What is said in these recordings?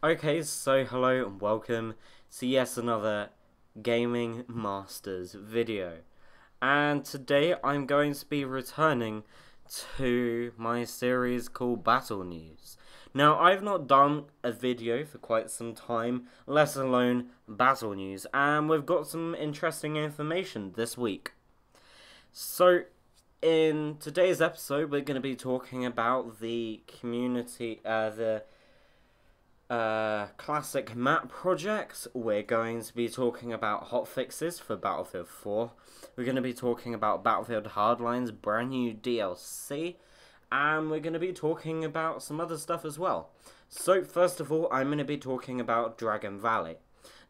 Okay, so hello and welcome to yet another Gaming Masters video. And today I'm going to be returning to my series called Battlenews. Now, I've not done a video for quite some time, let alone Battlenews, and we've got some interesting information this week. So, in today's episode, we're going to be talking about the community, classic map project. We're going to be talking about hotfixes for Battlefield 4. We're going to be talking about Battlefield Hardline's brand new DLC. And we're going to be talking about some other stuff as well. So, first of all, I'm going to be talking about Dragon Valley.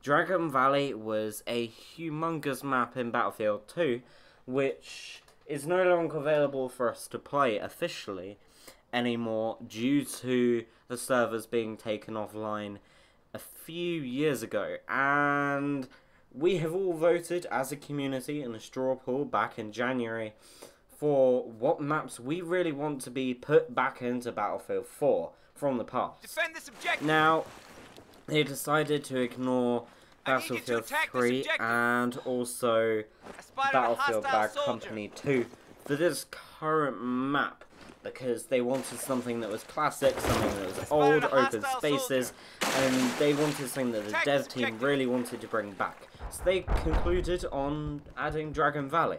Dragon Valley was a humongous map in Battlefield 2, which is no longer available for us to play officially anymore due to the servers being taken offline a few years ago. And we have all voted as a community in a straw poll back in January for what maps we really want to be put back into Battlefield 4 from the past. Defend this objective. Now, they decided to ignore Battlefield 3 and also Battlefield Bad Company 2 for this current map, because they wanted something that was classic, something that was old, open spaces, and they wanted something that the dev team really wanted to bring back. So they concluded on adding Dragon Valley.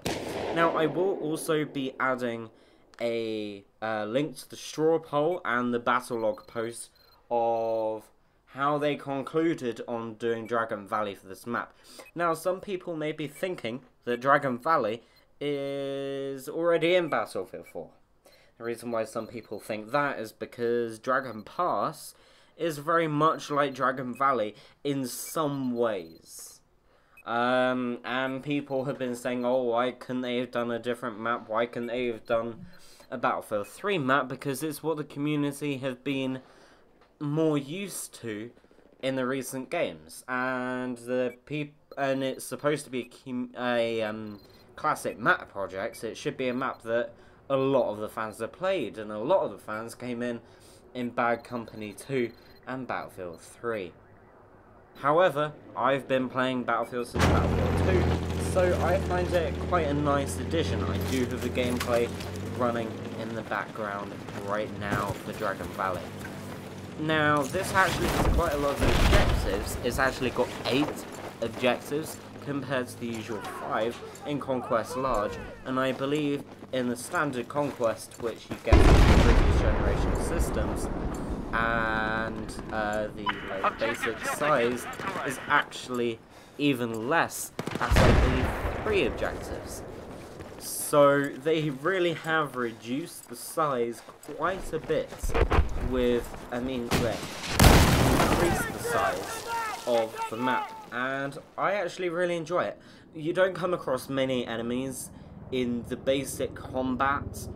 Now, I will also be adding a link to the straw poll and the battle log post of how they concluded on doing Dragon Valley for this map. Now, some people may be thinking that Dragon Valley is already in Battlefield 4. The reason why some people think that is because Dragon Pass is very much like Dragon Valley in some ways. And people have been saying, oh, why couldn't they have done a different map? Why couldn't they have done a Battlefield 3 map? Because it's what the community have been more used to in the recent games. And it's supposed to be a classic map project, so it should be a map that a lot of the fans have played, and a lot of the fans came in Bad Company 2 and Battlefield 3. However, I've been playing Battlefield since Battlefield 2, so I find it quite a nice addition. I do have the gameplay running in the background right now for Dragon Valley. Now, this actually has quite a lot of objectives. It's actually got 8 objectives compared to the usual 5 in Conquest Large, and I believe in the standard Conquest, which you get from previous generation systems, and the basic size is actually even less, at I believe 3 objectives. So they really have reduced the size quite a bit with, increased the size of the map, and I actually really enjoy it. You don't come across many enemies in the basic combat,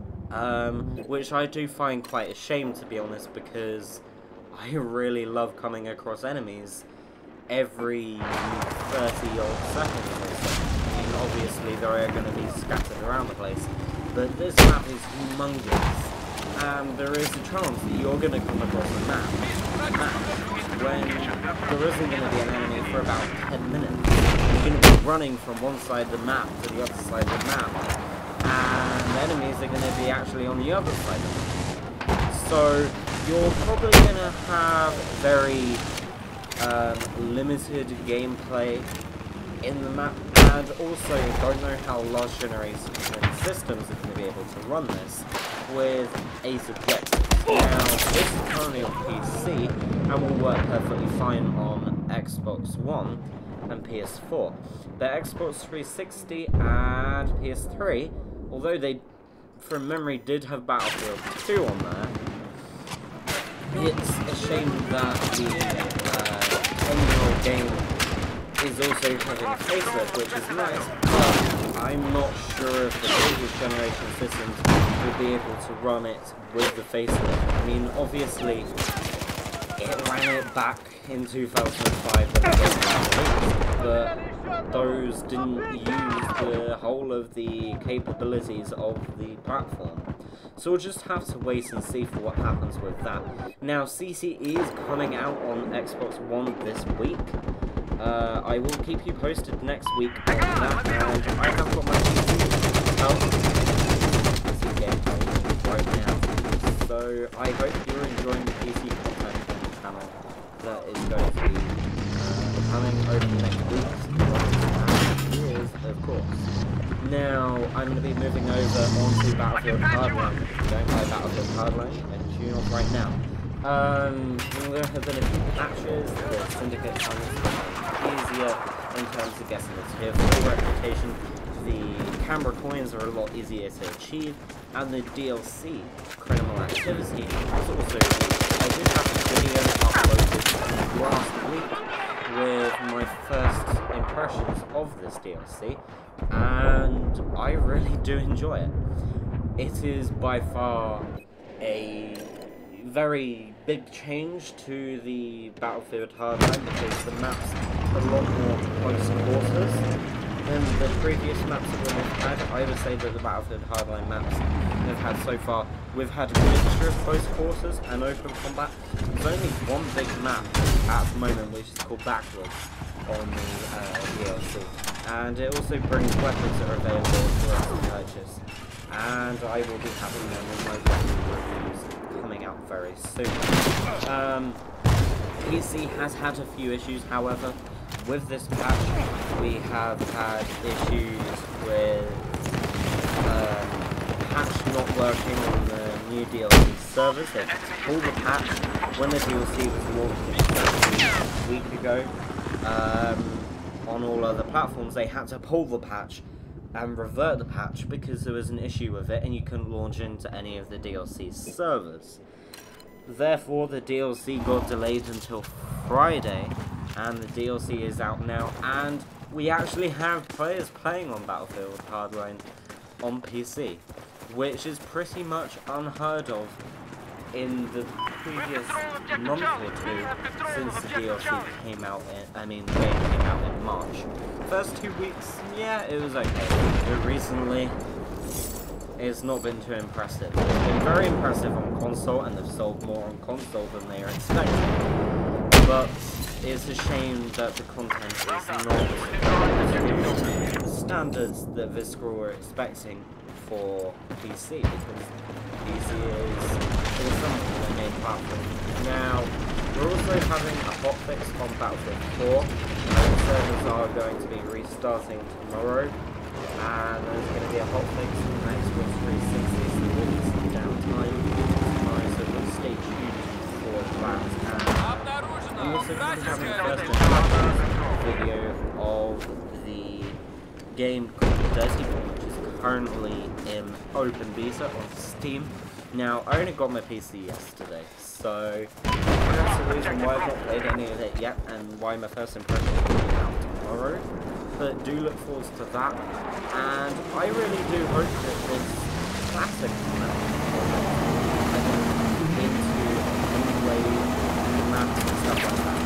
which I do find quite a shame, to be honest, because I really love coming across enemies every 30 odd seconds or so. I mean, obviously they are going to be scattered around the place, but this map is humongous, and there is a chance that you're going to come across a map when there isn't going to be an enemy for about 10 minutes. You're going to be running from one side of the map to the other side of the map, and enemies are going to be actually on the other side of the map. So you're probably going to have very limited gameplay in the map, and also you don't know how large generation systems are going to be able to run this with 8 objectives. Now, this is currently on PC and will work perfectly fine on Xbox One and PS4. But Xbox 360 and PS3, although they, from memory, did have Battlefield 2 on there, it's a shame that the 10-year-old game is also having a facelift, which is nice, but I'm not sure if the previous generation systems will be able to run it with the facelift. I mean, obviously, it ran it back in 2005, but didn't use the whole of the capabilities of the platform. So we'll just have to wait and see for what happens with that. Now, CTE is coming out on Xbox One this week. I will keep you posted next week on that, and I have got my PC out right now. So I hope you're enjoying the PC content on the channel that is going to be coming over the next weeks, and years, of course. Now, I'm going to be moving over onto Battlefield Hardline. If you don't play Battlefield Hardline, then tune off right now. There have been a few patches. The Syndicate tunnels easier in terms of getting the tier 4 reputation. The camera coins are a lot easier to achieve, and the DLC, Criminal Activity, is also easy. I did have a video uploaded last week with my first impressions of this DLC, and I really do enjoy it. It is by far a very big change to the Battlefield Hardline because the map's a lot more close quarters than the previous maps that we've had. I would say that the Battlefield Hardline maps we've had so far, we've had a mixture of close quarters and open combat. There's only one big map at the moment which is called Battlenews on the DLC. And it also brings weapons that are available for us to purchase. And I will be having them in my weapon reviews coming out very soon. PC has had a few issues, however. With this patch, we have had issues with patch not working on the new DLC servers. They pulled the patch when the DLC was launched a week ago. On all other platforms, they had to pull the patch and revert the patch because there was an issue with it and you couldn't launch into any of the DLC servers. Therefore, the DLC got delayed until Friday, and the DLC is out now, and we actually have players playing on Battlefield Hardline on PC, which is pretty much unheard of in the previous month or two since the DLC came out the game came out in March. First 2 weeks, yeah, it was okay, but recently it's not been too impressive. It's been very impressive on console, and they've sold more on console than they are expecting, but it's a shame that the content is not the standards that Visceral were expecting for PC, because PC is something of their main platform. Now, we're also having a hotfix on Battlefield 4. Servers are going to be restarting tomorrow, and there's going to be a hotfix on the Xbox 360, so there will be some downtime tomorrow, so we'll stay tuned for that. And I'm also going to be having a first impressions video of the game called DesignMastersYT, which is currently in open beta on Steam. Now, I only got my PC yesterday, so that's the reason why I've not played any of it yet, and why my first impression will be out tomorrow. But do look forward to that, and I really do hope that this classic map into any way maps and stuff like that.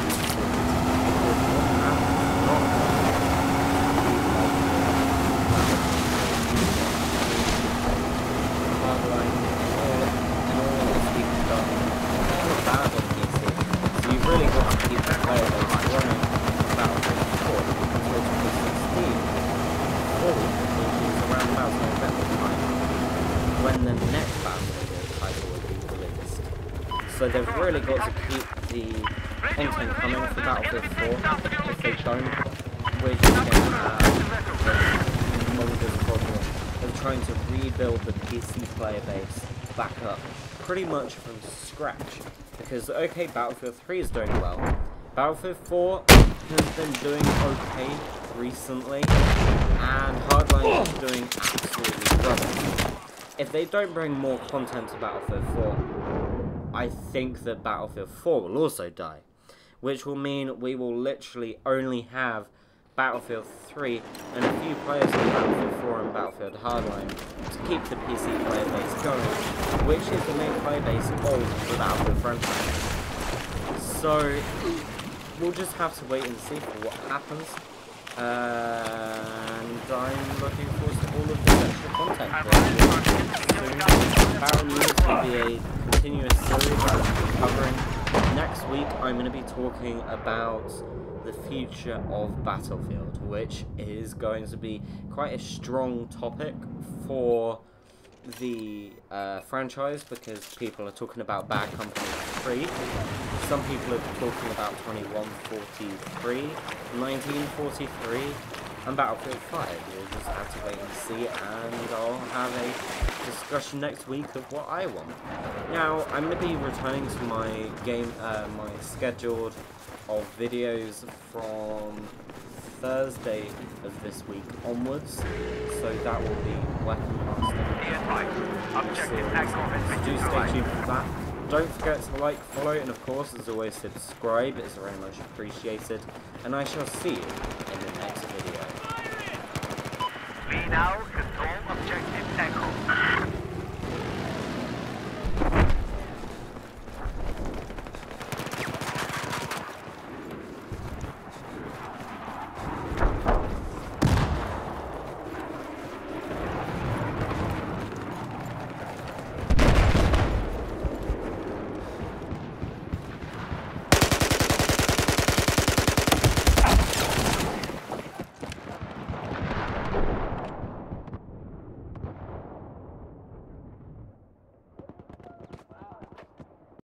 Really got to keep the player base running Battlefield 4 until 2016, which is around about November time, when the next Battlefield title will be released. So they've really got to keep the content coming for Battlefield 4. If they don't, we're just going to have the longest problem of trying to rebuild the PC player base back up pretty much from scratch. Because, okay, Battlefield 3 is doing well. Battlefield 4 has been doing okay recently, and Hardline is doing absolutely rubbish. If they don't bring more content to Battlefield 4, I think that Battlefield 4 will also die. Which will mean we will literally only have Battlefield 3 and a few players in Battlefield 4 and Battlefield Hardline to keep the PC player base going, which is the main player base of the Battlefield franchise. So, we'll just have to wait and see for what happens. and I'm looking forward to all of this extra content soon. Battlenews will be a continuous series that we'll be covering. Next week I'm going to be talking about the future of Battlefield, which is going to be quite a strong topic for the franchise, because people are talking about Bad Company 3, some people are talking about 2143, 1943, and Battlefield 5. We'll just have to wait and see, and I'll have a discussion next week of what I want. Now, I'm going to be returning to my my scheduled of videos from Thursday of this week onwards, so that will be weapon master. So do stay tuned for that. Don't forget to like, follow, and of course, as always, subscribe. It's very much appreciated, and I shall see you in the next video. We now control objective Echo.